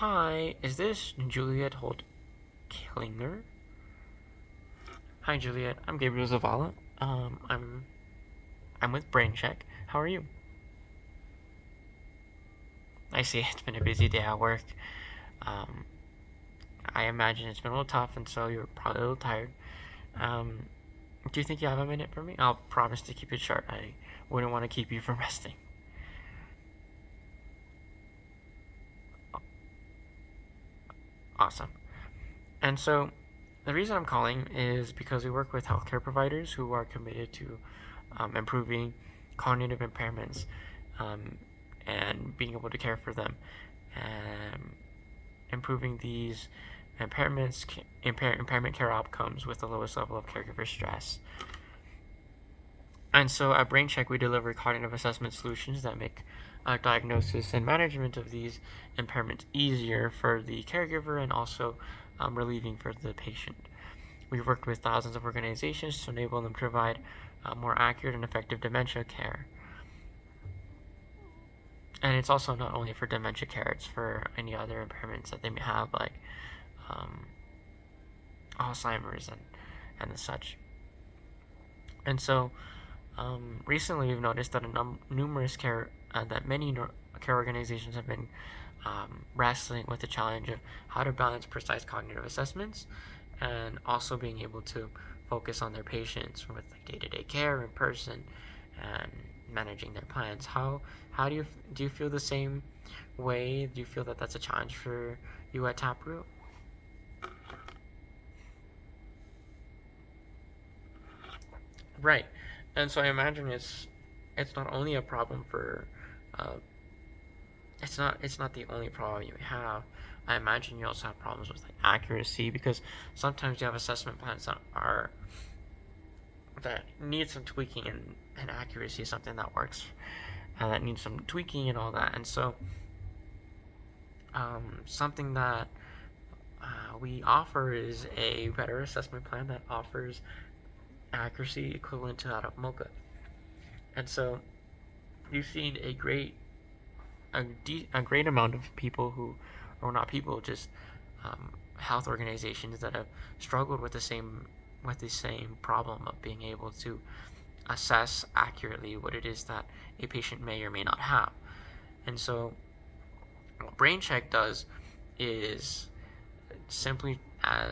Hi, is this Juliet Holt Killinger? Hi, Juliet. I'm Gabriel Zavala. I'm with BrainCheck. How are you? I see it's been a busy day at work. Um, I imagine it's been a little tough, and so you're probably a little tired. Um, do you think you have a minute for me? I'll promise to keep it short. I wouldn't want to keep you from resting. Awesome. And so, the reason I'm calling is because we work with healthcare providers who are committed to improving cognitive impairments um, and being able to care for them, and improving these impairment care outcomes with the lowest level of caregiver stress. And so at BrainCheck, we deliver cognitive assessment solutions that make diagnosis and management of these impairments easier for the caregiver and also relieving for the patient. We've worked with thousands of organizations to enable them to provide more accurate and effective dementia care. And it's also not only for dementia care, it's for any other impairments that they may have, like um, Alzheimer's and such. And so recently we've noticed that many care organizations have been wrestling with the challenge of how to balance precise cognitive assessments and also being able to focus on their patients with like day-to-day care in person and managing their plans. How do you feel the same way? Do you feel that that's a challenge for you at Taproot? Right. And so I imagine it's not only a problem for uh, it's not the only problem you have. I imagine you also have problems with like accuracy because sometimes you have assessment plans that need some tweaking, and accuracy is something that works and that needs some tweaking and all that. And so something that we offer is a better assessment plan that offers accuracy equivalent to that of Mocha. And so you've seen a great amount of people who, or not people, just health organizations that have struggled with the same problem of being able to assess accurately what it is that a patient may or may not have. And so, what BrainCheck does is simply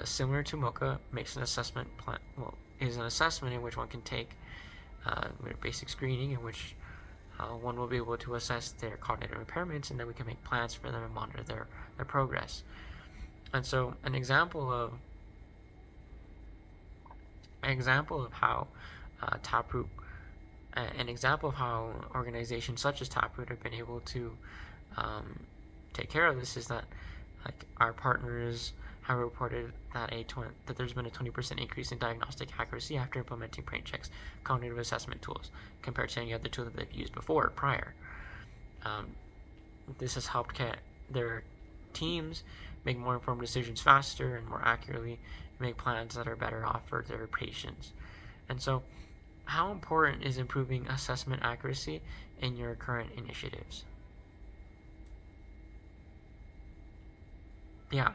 similar to Mocha, makes an assessment plan. Well, is an assessment in which one can take basic screening in which one will be able to assess their cognitive impairments, and then we can make plans for them and monitor their progress. And so, how Taproot, an example of how organizations such as Taproot have been able to um, take care of this is that, like, our partners have reported that that there's been a 20% increase in diagnostic accuracy after implementing BrainCheck's cognitive assessment tools compared to any other tool that they've used prior. Um, this has helped their teams make more informed decisions faster and more accurately, make plans that are better off for their patients. And so, how important is improving assessment accuracy in your current initiatives? Yeah,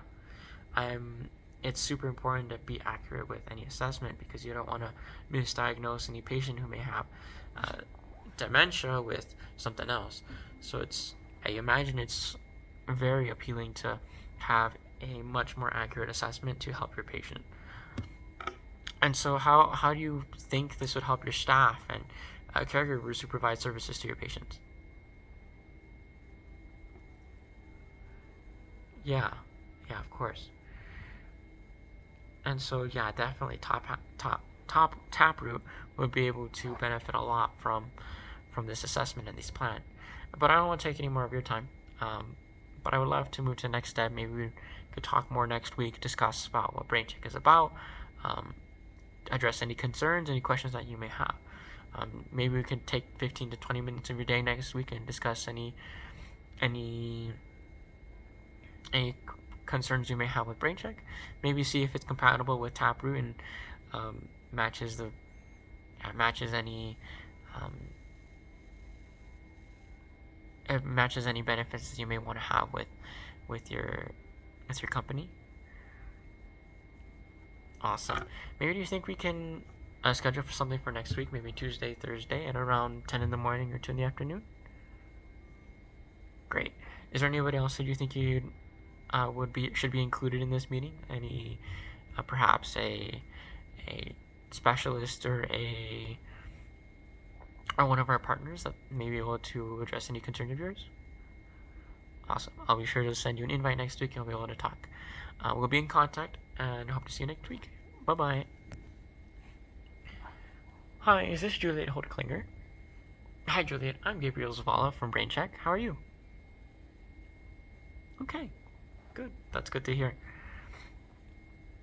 I'm. It's super important to be accurate with any assessment because you don't want to misdiagnose any patient who may have uh, dementia with something else. So I imagine it's very appealing to have a much more accurate assessment to help your patient. And so, how do you think this would help your staff and caregivers who provide services to your patients? Yeah, yeah, of course. And so, yeah, definitely top Taproot would be able to benefit a lot from this assessment and this plan. But I don't want to take any more of your time. But I would love to move to the next step. Maybe we could talk more next week, discuss about what BrainCheck is about, um, address any concerns, any questions that you may have. Maybe we could take 15 to 20 minutes of your day next week and discuss any any concerns you may have with BrainCheck. Maybe see if it's compatible with Taproot and um, matches the matches any um, it matches any benefits that you may want to have with your company? Awesome. Maybe do you think we can schedule for something for next week, maybe Tuesday, Thursday, at around 10 in the morning or 2 in the afternoon? Great. Is there anybody else that you think you should be included in this meeting? Any, perhaps a specialist or one of our partners that may be able to address any concern of yours? Awesome. I'll be sure to send you an invite next week and we'll be able to talk. We'll be in contact and hope to see you next week. Bye-bye. Hi, is this Juliet Holt-Klinger? Hi, Juliet. I'm Gabriel Zavala from BrainCheck. How are you? Okay, good. That's good to hear.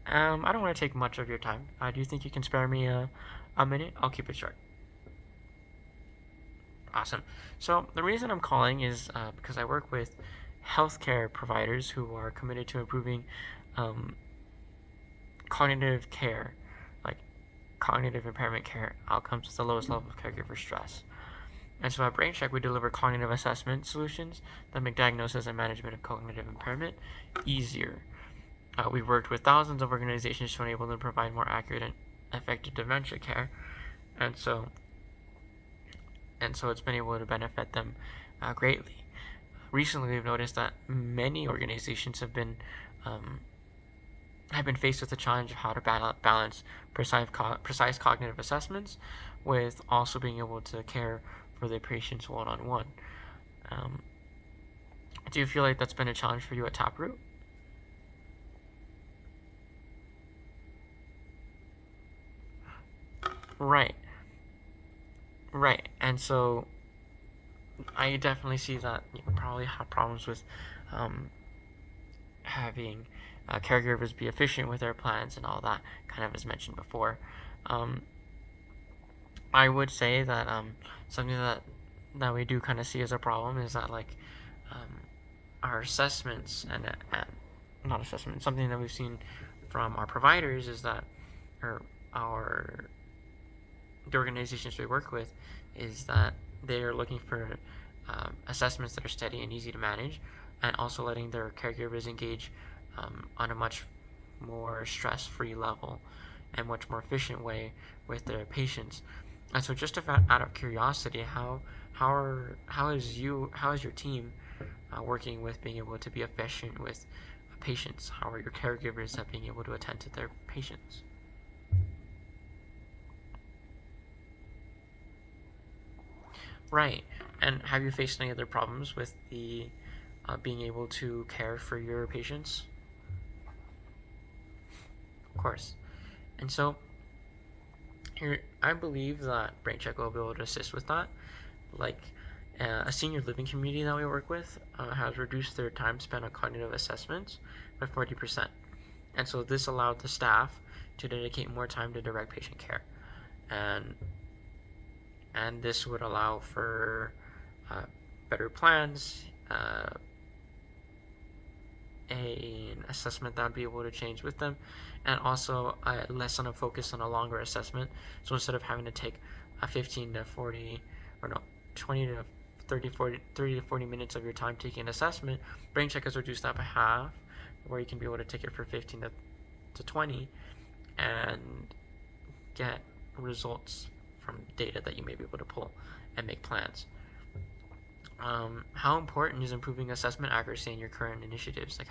I don't want to take much of your time. Do you think you can spare me a minute? I'll keep it short. Awesome. So the reason I'm calling is because I work with healthcare providers who are committed to improving cognitive care, like cognitive impairment care outcomes with the lowest level of caregiver stress. And so at BrainCheck, we deliver cognitive assessment solutions that make diagnosis and management of cognitive impairment easier. We've worked with thousands of organizations to enable them to provide more accurate and effective dementia care, and so it's been able to benefit them greatly. Recently, we've noticed that many organizations have been faced with the challenge of how to balance precise cognitive assessments with also being able to care for their patients one-on-one. Do you feel like that's been a challenge for you at Taproot? Right. Right. And so I definitely see that you probably have problems with having caregivers be efficient with their plans and all that, kind of as mentioned before. I would say that something that we do kind of see as a problem is that our assessments and not assessment, something that we've seen from our providers is that, or the organizations we work with, is that they are looking for assessments that are steady and easy to manage, and also letting their caregivers engage on a much more stress-free level and much more efficient way with their patients. And so, just out of curiosity, how is your team working with being able to be efficient with patients? How are your caregivers at being able to attend to their patients? Right. And have you faced any other problems with the being able to care for your patients? Of course. And so here, I believe that BrainCheck will be able to assist with that. Like a senior living community that we work with has reduced their time spent on cognitive assessments by 40%. And so this allowed the staff to dedicate more time to direct patient care. And this would allow for better plans, an assessment that would be able to change with them, and also less on a focus on a longer assessment. So instead of having to take a 15 to 40, or no, 20 to 30 to 40 minutes of your time taking an assessment, BrainCheck has reduced that by half, where you can be able to take it for 15 to 20 and get results from data that you may be able to pull and make plans. How important is improving assessment accuracy in your current initiatives? Like,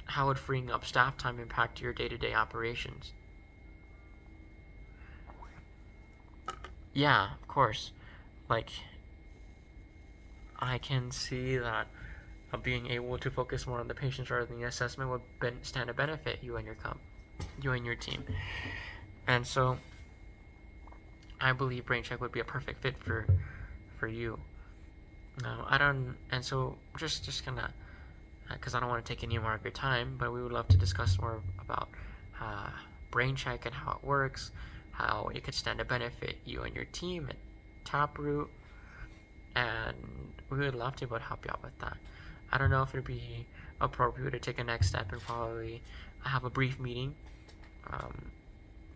how would freeing up staff time impact your day-to-day operations? Yeah, of course. Like, I can see that being able to focus more on the patients rather than the assessment would stand to benefit you and your team. And so I believe BrainCheck would be a perfect fit for you. And so just gonna, because I don't want to take any more of your time, but we would love to discuss more about BrainCheck and how it works, how it could stand to benefit you and your team at Taproot, and we would love to be able to help you out with that. I don't know if it would be appropriate to take a next step and probably have a brief meeting,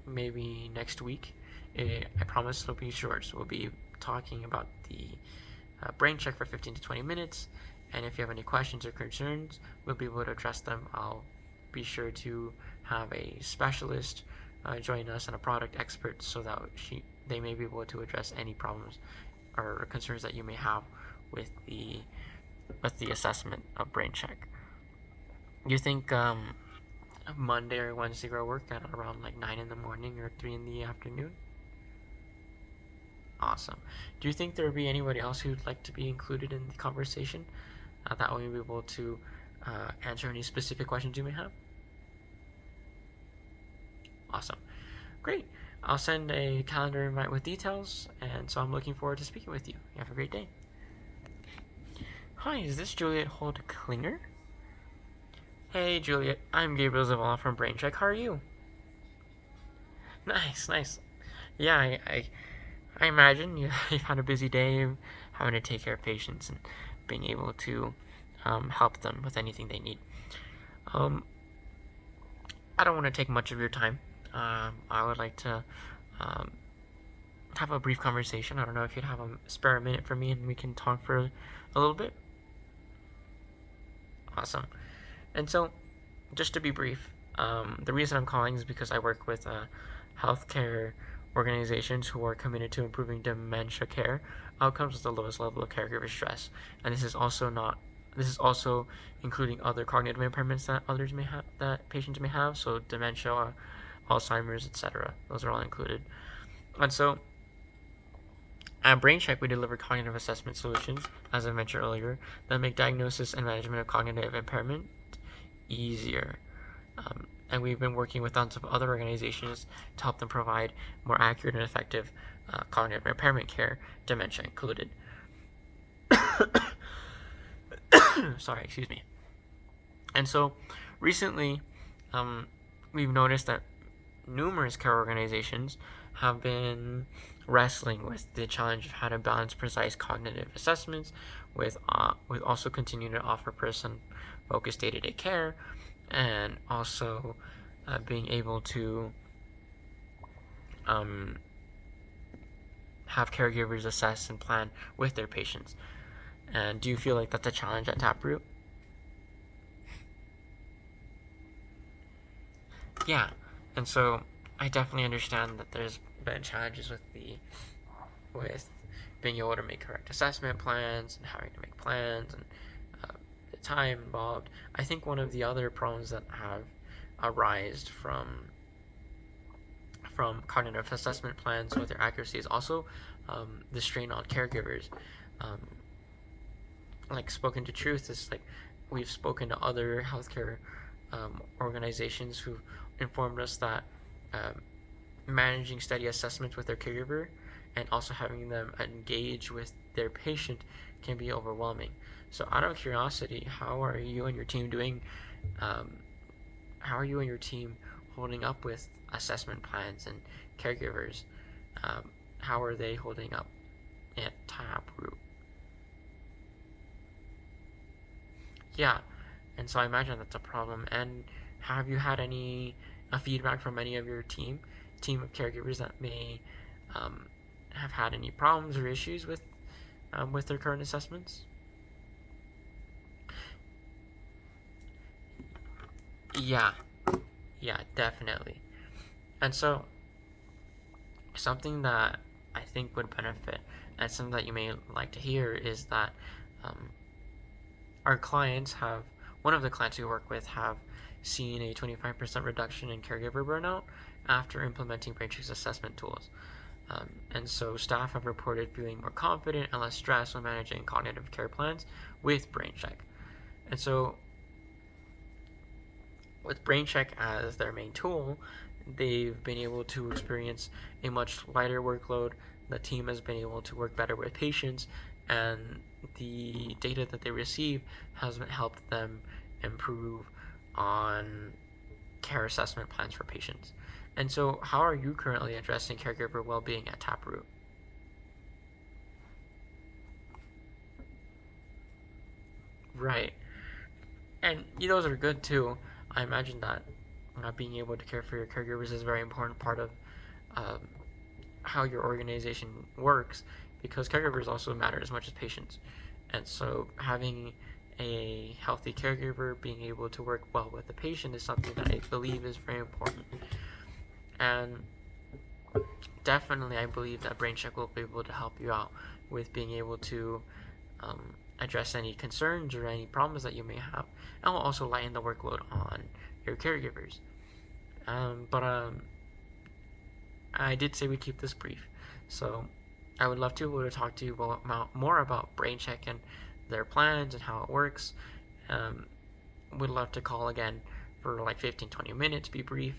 maybe next week. I promise it'll be short, so we'll be talking about the BrainCheck for 15 to 20 minutes, And if you have any questions or concerns, we'll be able to address them. I'll be sure to have a specialist join us and a product expert so that they may be able to address any problems or concerns that you may have with the assessment of BrainCheck. You think Monday or Wednesday will work at around like 9 in the morning or 3 in the afternoon? Awesome. Do you think there would be anybody else who'd like to be included in the conversation? That way we'll be able to answer any specific questions you may have. Awesome. Great. I'll send a calendar invite with details, and so I'm looking forward to speaking with you. You have a great day. Hi, is this Juliet Holt Klinger? Hey, Juliet. I'm Gabriel Zavala from BrainCheck. How are you? Nice. Yeah, I imagine you've had a busy day having to take care of patients and being able to help them with anything they need. I don't want to take much of your time. I would like to have a brief conversation. I don't know if you'd have a spare minute for me and we can talk for a little bit. Awesome. And so, just to be brief, the reason I'm calling is because I work with healthcare organizations who are committed to improving dementia care outcomes with the lowest level of caregiver stress. And this is also including other cognitive impairments that patients may have, so dementia, Alzheimer's, etc. Those are all included. And so at BrainCheck, we deliver cognitive assessment solutions, as I mentioned earlier, that make diagnosis and management of cognitive impairment easier. And we've been working with tons of other organizations to help them provide more accurate and effective cognitive impairment care, dementia included. Sorry, excuse me. And so recently, we've noticed that numerous care organizations have been wrestling with the challenge of how to balance precise cognitive assessments with also continuing to offer person-focused day-to-day care, and also being able to have caregivers assess and plan with their patients. And do you feel like that's a challenge at Taproot? Yeah, and so I definitely understand that there's been challenges with being able to make correct assessment plans and having to make plans and the time involved. I think one of the other problems that have arisen from cognitive assessment plans with their accuracy is also the strain on caregivers. Like Spoken to Truth is like we've spoken to other healthcare organizations who informed us that managing steady assessments with their caregiver and also having them engage with their patient can be overwhelming. So out of curiosity, how are you and your team doing? How are you and your team holding up with assessment plans and caregivers? How are they holding up at Taproot? Yeah, and so I imagine that's a problem. And have you had any feedback from any of your team of caregivers that may have had any problems or issues with their current assessments? Yeah, definitely. And so something that I think would benefit and something that you may like to hear is that our clients have, one of the clients we work with have seen a 25% reduction in caregiver burnout after implementing BrainCheck's assessment tools. And so staff have reported feeling more confident and less stressed when managing cognitive care plans with BrainCheck. And so with BrainCheck as their main tool, they've been able to experience a much lighter workload. The team has been able to work better with patients, and the data that they receive has helped them improve on care assessment plans for patients. And so how are you currently addressing caregiver well-being at Taproot? Right. And those are good too. I imagine that being able to care for your caregivers is a very important part of um, how your organization works, because caregivers also matter as much as patients. And so having a healthy caregiver being able to work well with the patient is something that I believe is very important. And definitely, I believe that BrainCheck will be able to help you out with being able to address any concerns or any problems that you may have, and will also lighten the workload on your caregivers. But I did say we keep this brief, so I would love to be able to talk to you about more about BrainCheck and their plans and how it works. Would love to call again for like 15-20 minutes, be brief,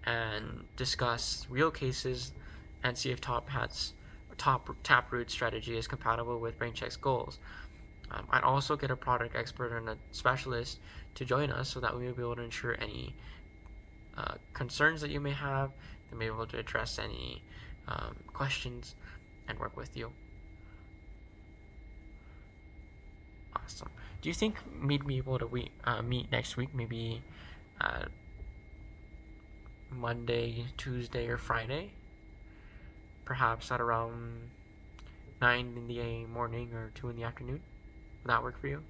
and discuss real cases and see if Taproot strategy is compatible with BrainCheck's goals. I'd also get a product expert and a specialist to join us so that we will be able to ensure any concerns that you may have, to be able to address any questions and work with you. Awesome. Do you think we'd be able to meet next week, maybe Monday, Tuesday, or Friday? Perhaps at around 9 in the morning or 2 in the afternoon? Would that work for you?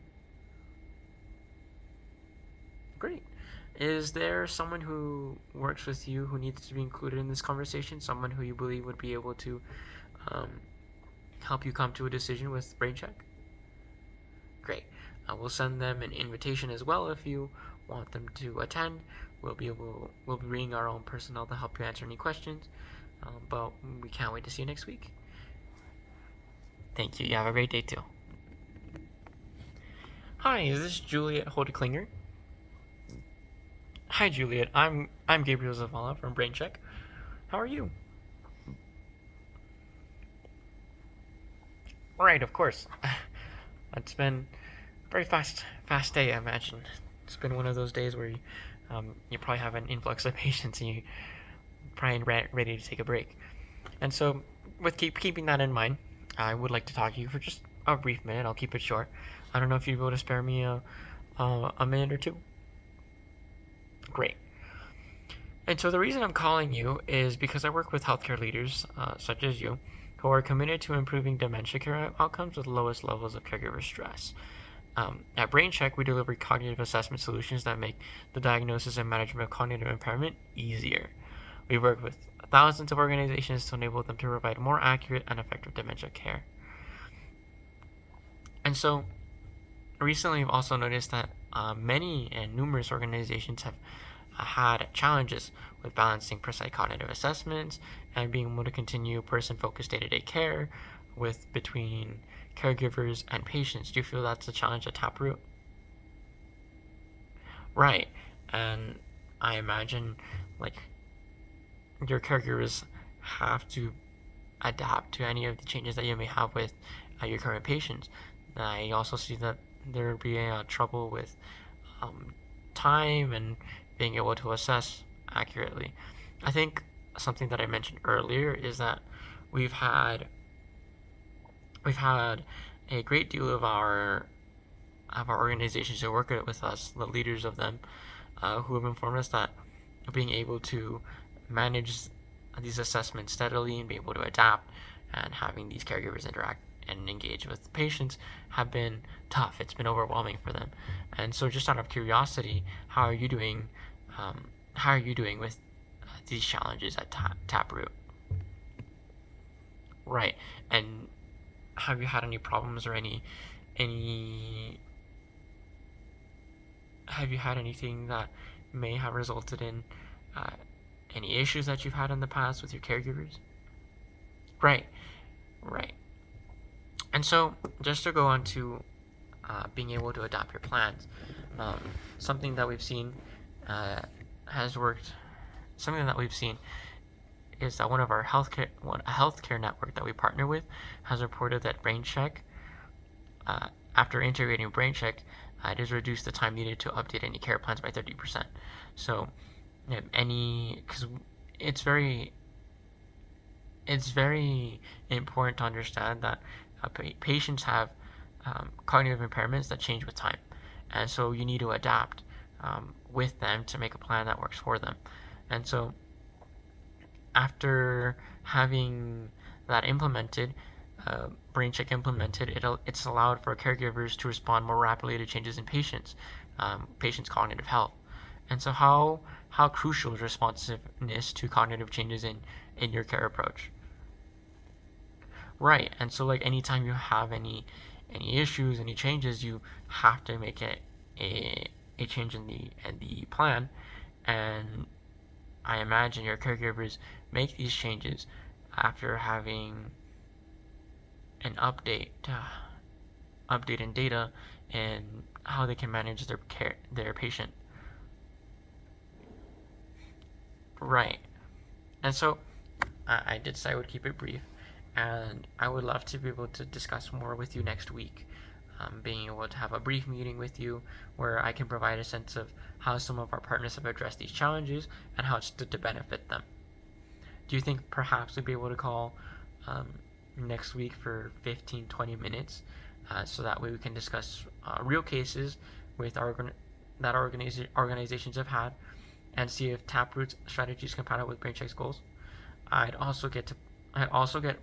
Great. Is there someone who works with you who needs to be included in this conversation? Someone who you believe would be able to help you come to a decision with BrainCheck? Great. We'll send them an invitation as well if you want them to attend. We'll be bringing our own personnel to help you answer any questions. But we can't wait to see you next week. Thank you. You have a great day too. Hi, is this Juliet Hodeklinger? Hi, Juliet. I'm Gabriel Zavala from BrainCheck. How are you? Right, of course. It's been a very fast day, I imagine. It's been one of those days where you probably have an influx of patients and you're probably ready to take a break. And so, with keeping that in mind, I would like to talk to you for just a brief minute. I'll keep it short. I don't know if you'd be able to spare me a minute or two. Great. And so the reason I'm calling you is because I work with healthcare leaders, such as you, who are committed to improving dementia care outcomes with lowest levels of caregiver stress. At BrainCheck, we deliver cognitive assessment solutions that make the diagnosis and management of cognitive impairment easier. We work with thousands of organizations to enable them to provide more accurate and effective dementia care. And so, recently I've also noticed that many and numerous organizations have had challenges with balancing precise cognitive assessments and being able to continue person-focused day-to-day care between caregivers and patients. Do you feel that's a challenge at Taproot? Right. And I imagine your caregivers have to adapt to any of the changes that you may have with your current patients. I also see that there would be trouble with time and being able to assess accurately. I think something that I mentioned earlier is that we've had a great deal of our organizations who work with us, the leaders of them, who have informed us that being able to manage these assessments steadily and be able to adapt and having these caregivers interact and engage with patients have been tough. It's been overwhelming for them. And so just out of curiosity, how are you doing with these challenges at Taproot? Right. And have you had any problems or have you had anything that may have resulted in any issues that you've had in the past with your caregivers? Right. And so, just to go on to being able to adapt your plans, something that we've seen has worked. Something that we've seen is that a healthcare network that we partner with has reported that BrainCheck, after integrating BrainCheck, it has reduced the time needed to update any care plans by 30%. So, because it's very important to understand that patients have cognitive impairments that change with time, and so you need to adapt with them to make a plan that works for them. And so after having that implemented, BrainCheck implemented, it's allowed for caregivers to respond more rapidly to changes in patients' cognitive health. And so, how crucial is responsiveness to cognitive changes in your care approach? Right. And so, like, anytime you have any issues, any changes, you have to make it a change in the plan. And I imagine your caregivers make these changes after having an update in data and how they can manage their patient. Right. And so I did say I would keep it brief, and I would love to be able to discuss more with you next week. Being able to have a brief meeting with you where I can provide a sense of how some of our partners have addressed these challenges and how it's to benefit them. Do you think perhaps we'd be able to call next week for 15-20 minutes so that way we can discuss real cases with that organizations have had and see if Taproot's strategy is compatible with BrainCheck's goals? I'd also get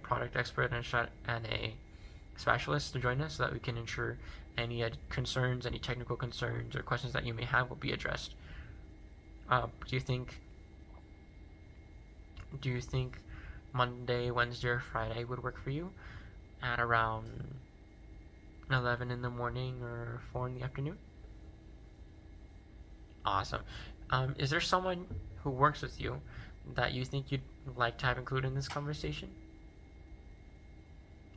product expert and a specialist to join us so that we can ensure any concerns, any technical concerns or questions that you may have will be addressed. Do you think Monday, Wednesday, or Friday would work for you at around 11 in the morning or 4 in the afternoon? Awesome. Is there someone who works with you that you think you'd like to have included in this conversation?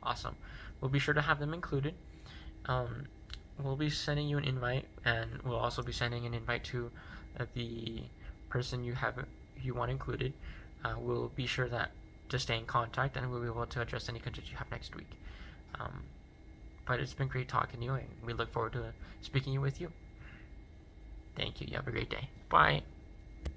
Awesome. We'll be sure to have them included. We'll be sending you an invite, and we'll also be sending an invite to the person you want included. We'll be sure to stay in contact, and we'll be able to address any concerns you have next week. But it's been great talking to you, and we look forward to speaking with you. Thank you. You have a great day. Bye.